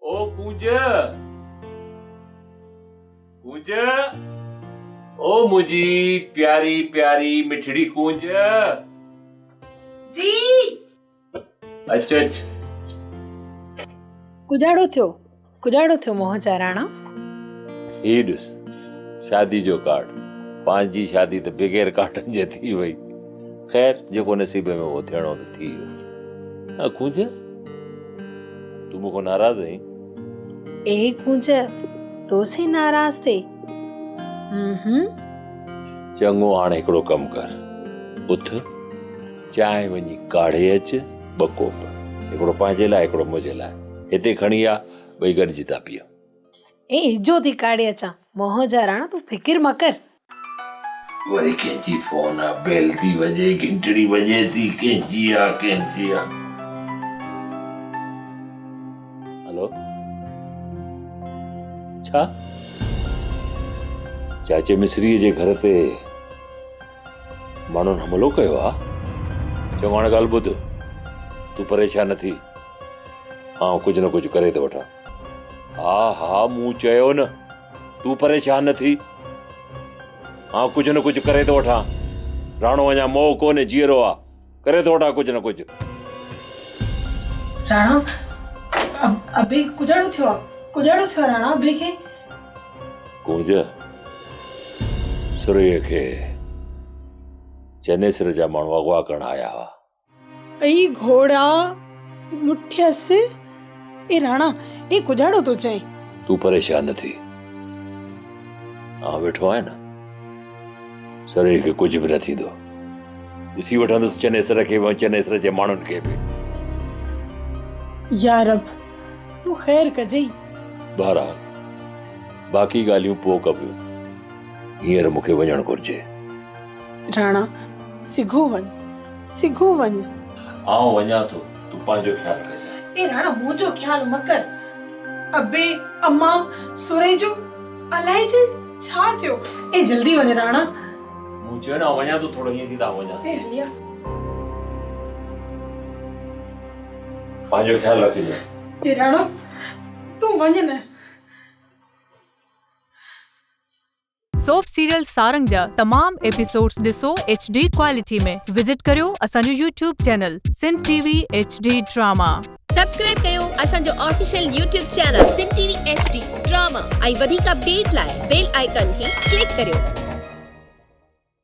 ओ कूंज कूंज, ओ मुझी प्यारी प्यारी मिठड़ी कूंज जी। अच्छा कुजाड़ो थियो मोह जा राणा। ही ॾिस शादी जो कार्ड, पंहिंजी शादी त बग़ैर कार्डनि जे थी वई। ख़ैर जेको नसीब में वो थियणो त थी वियो। हाँ कूंज, तूं मूंखां नाराज़ आहीं? ए कुंज तो से नाराज थे? चङो, हाणे हिकिड़ो कमु कर, उथ चांहि वञी काढ़े अच, 2 कोप, हिकिड़ो पंहिंजे लाइ हिकिड़ो मुंहिंजे लाइ, हिते खणी आ, ॿई गॾिजी था पियूं। ए जो थी काढ़े अचां, मोह जा राणा तूं फिकिर म कर। वरी कंहिंजी फोन आ, बेल थी वॼे, घंटड़ी वॼे थी, कंहिंजी आ। हेलो, छा चाचे मिस्रीअ जे घर ते माण्हुनि हमलो कयो आहे? चङो, हाणे ॻाल्हि ॿुध, तूं परेशान न थी, हाँ कुझु न कुझु करे थो वठां। हा मूं चयो न, तूं परेशान न थी, हाँ कुझु न कुझु करे थो वठां। राणो अञा मोह कोन्हे, जीअरो आहे, करे थो वठां कुझु न कुझु। राणा अबे कुजाड़ो थियो राणा अबे खे। कूंज, सुरीअ खे चनेसर जा माण्हू अगवा करण आया हुआ। ऐ घोड़ा मुठियस। ए राणा ए कुजाड़ो तो चई। तूं परेशान न थी, हाँ वेठो आहे न, सुरीअ खे कुझु बि न थींदो। ॾिसी वठंदुसि चनेसर खे बि, चनेसर जे माण्हुनि खे बि। या रब तू खैर कजई। बहरहाल बाक़ी ॻाल्हियूं पोइ कबियूं, हींअर मूंखे वञणु घुर्जे। राणा सिघो वञ। आउं वञा थो, तूं पंहिंजो ख्यालु कजांइ। ए राणा मुंहिंजो ख्यालु म कर। अबे अम्मा सुरे जो अलाए जे छा थियो। ए जल्दी वञ राणा। मूं चयो न वञा थो, थोरो हीअं थी था वञा। ए हलिया। पंहिंजो ख्यालु रखिजांइ। ए राणा तू वञ न। सोप सीरियल सारंग जा तमाम एपिसोड्स ॾिसो HD क्वालिटी में। विजिट करियो असांजो YouTube channel Sindh TV HD drama. Subscribe कयो असांजो official YouTube channel Sindh TV HD drama ऐं वधीक अपडेट लाइ बेल आइकन खे क्लिक करियो।